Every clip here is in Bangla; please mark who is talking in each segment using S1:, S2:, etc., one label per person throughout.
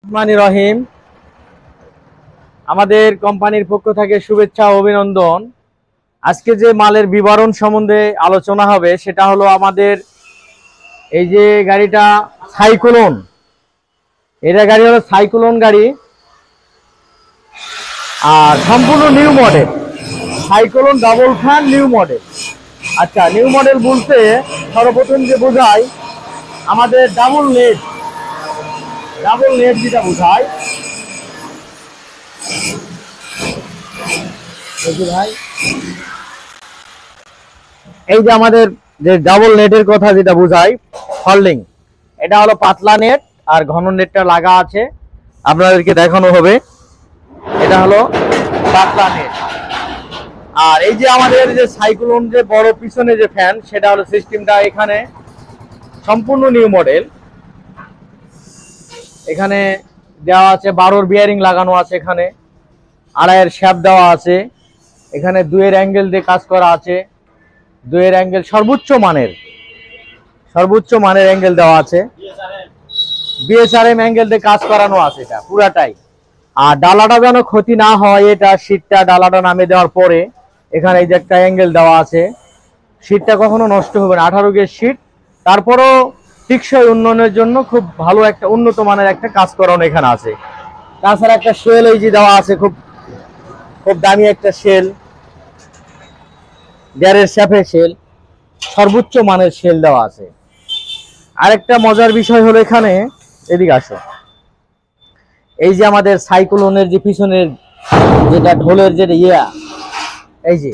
S1: রহমানির রহিম। আমাদের কোম্পানির পক্ষ থেকে শুভেচ্ছা ও অভিনন্দন। আজকে যে মালের বিবরণ সম্বন্ধে আলোচনা হবে সেটা হলো আমাদের এই যে গাড়িটা সাইক্লোন, এটা গাড়ি হলো সাইক্লোন গাড়ি আর সম্পূর্ণ new model. Cyclone double fan new model. আচ্ছা, নিউ মডেল বলতে সর্বপ্রথম যে বোঝায় আমাদের ডাবল নেট যেটা বোঝায় ভাই, এই যে আমাদের যে ডাবল নেটের কথা যেটা বোঝায় ফল্ডিং, এটা হলো পাতলা নেট আর ঘন নেটটা লাগা আছে, আপনাদেরকে দেখানো হবে। এটা হলো পাতলা নেট। আর এই যে আমাদের যে সাইক্লোন যে বড় পিছনে যে ফ্যান, সেটা হলো সিস্টেমটা এখানে সম্পূর্ণ নিউ মডেল। এখানে দেওয়া আছে 12 বিয়ারিং লাগানো আছে, এখানে 2.5 শ্যাপ দেওয়া আছে, এখানে 2 অ্যাঙ্গেল দিয়ে কাজ করা আছে, 2 অ্যাঙ্গেল সর্বোচ্চ মানের অ্যাঙ্গেল দেওয়া আছে, বিএসআরএম অ্যাঙ্গেল দিয়ে কাজ করানো আছে এটা পুরাটাই। আর ডালাটা যেন ক্ষতি না হয়, এটা শীটটা ডালাটা নামে দেওয়ার পরে এখানে এই যে একটা অ্যাঙ্গেল দেওয়া আছে, শীটটা কখনো নষ্ট হবে না, 18 গেজ শীট। তারপরও টিকসই উন্নয়নের জন্য খুব ভালো একটা উন্নত মানের একটা কাজ করানো এখানে আছে। তাছাড়া একটা শেল এই যে দেওয়া আছে, খুব খুব দামি একটা শেল, গ্যারের শ্যাপের শেল, সর্বোচ্চ মানের শেল দেওয়া আছে। আরেকটা মজার বিষয় হলো এখানে, এদিকে আসো, এই যে আমাদের সাইক্লোনের যে পিছনের যেটা ঢোলের যেটা এই যে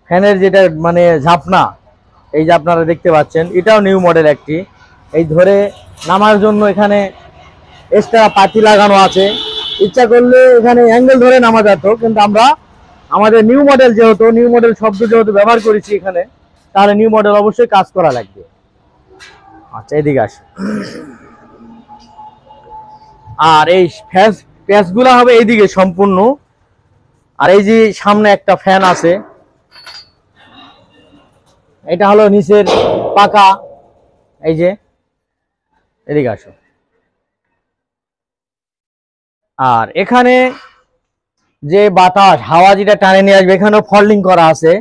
S1: ফ্যানের যেটা মানে ঝাপনা, এই যে আপনারা দেখতে পাচ্ছেন, এটাও নিউ মডেল একটি। এই ধরে নামার জন্য এখানে এক্সট্রা পাতি লাগানো আছে, ইচ্ছা করলে এখানে অ্যাঙ্গেল ধরে নামা যেত, কিন্তু আমরা আমাদের নিউ মডেল যেহেতু, নিউ মডেল শব্দ যেহেতু ব্যবহার করেছি এখানে, তাহলে নিউ মডেল অবশ্যই কাজ করা লাগবে। আচ্ছা, এদিকে আসো। আর এই প্যাচগুলা হবে এইদিকে সম্পূর্ণ। আর এই যে সামনে একটা ফ্যান আছে, এটা হলো নিচের পাকা। এই যে এদিকে আসো। আর এখানে যে বাতাস হাওয়া যেটা টানে নিয়ে আসবে, এখানেও ফল্ডিং করা আছে।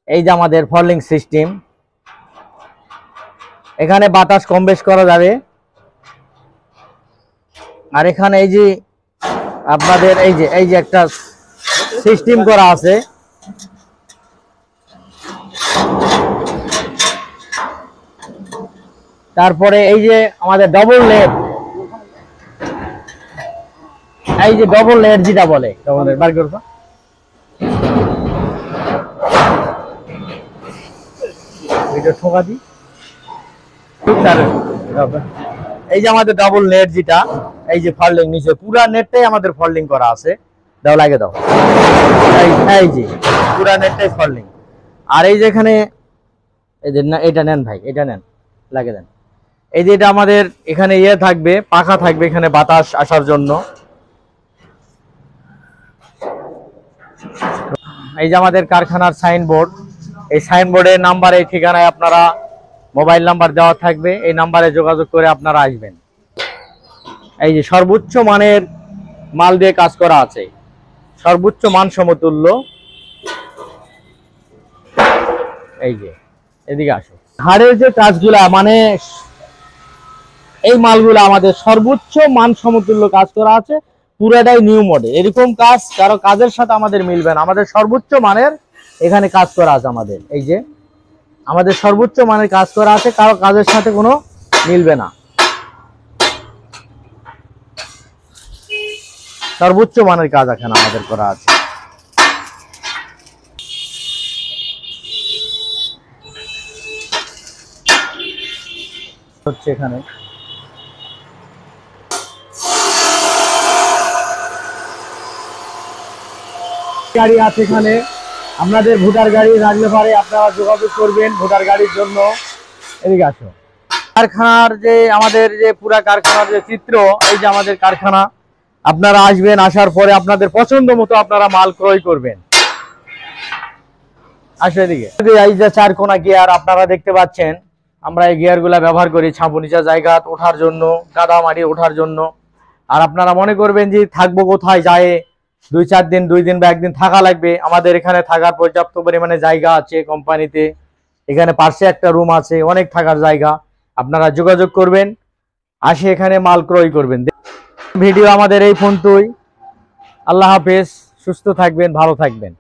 S1: এই যে আমাদের ফল্ডিং সিস্টেম, এখানে বাতাস কম বেশ করা যাবে। আর এখানে এই যে আপনাদের এই যে একটা সিস্টেম করা আছে, তারপরে এই যে আমাদের ডবল নেট, এই যে ডবল নেট যেটা বলে, ডবল নেট বার করবো, এটা ঠোকা দি। এই যে আমাদের ডাবল নেট যেটা, এই যে ফল্ডিং নিচে পুরা নেটটাই আমাদের ফল্ডিং করা আছে। দাও লাগে দাও, এই যে পুরা নেটটাই ফল্ডিং। আর এই যে এখানে এই যে এটা নেন ভাই, এটা নেন, লাগে দেন। এই যে এটা আমাদের এখানে থাকবে, পাখা থাকবে এখানে বাতাস আসার জন্য। এই যে আমাদের কারখানার সাইনবোর্ড, এই সাইনবোর্ডের নাম্বার, এই ঠিকানায় আপনারা মোবাইল নাম্বার দেওয়া থাকবে, এই নাম্বারে যোগাযোগ করে আপনারা আসবেন। এই যে সর্বোচ্চ মানের মাল দিয়ে কাজ করা আছে, সর্বোচ্চ মান সমতুল্য। এই যে এদিকে আসো, হাড়ের যে কাজগুলা, মানে এই মালগুলো আমাদের সর্বোচ্চ মান সমতুল্য কাজ করা আছে, পুরাটাই নিউ মডেল। এরকম কাজ কারো কাজের সাথে আমাদের মিলবে না, আমাদের সর্বোচ্চ মানের এখানে কাজ করা আছে। আমাদের এই যে আমাদের সর্বোচ্চ মানের কাজ করা আছে, কারো কাজের সাথে কোনো মিলবে না, সর্বোচ্চ মানের কাজ এখানে আমাদের করা আছে। হচ্ছে এখানে গাড়ি আছে, এখানে আপনাদের ভোটার গাড়ি লাগলে পারে আপনারা যোগাযোগ করবেন ভোটার গাড়ির জন্য। এদিকে আসো, কারখানার যে আমাদের যে পুরা কারখানার যে চিত্র, এই যে আমাদের কারখানা, আপনারা আসবেন, আসার পরে আপনাদের পছন্দ মতো আপনারা মাল ক্রয় করবেন। আসো এদিকে, এই যে 4 কোনা গিয়ার আপনারা দেখতে পাচ্ছেন, আমরা এই গিয়ারগুলা ব্যবহার করি ছাপু নিচা জায়গা ওঠার জন্য, কাদা মাটি ওঠার জন্য। আর আপনারা মনে করবেন যে থাকবো কোথায়, যায় 2-4 দিন, 2 দিন বা 1 দিন থাকা লাগবে, আমাদের এখানে থাকার পর্যাপ্ত পরিমাণে জায়গা আছে কোম্পানিতে। এখানে পাশে একটা রুম আছে, অনেক থাকার জায়গা। আপনারা যোগাযোগ করবেন, আসে এখানে মাল ক্রয় করবেন। ভিডিও আমাদের এই পর্যন্তই। আল্লাহ হাফেজ, সুস্থ থাকবেন, ভালো থাকবেন।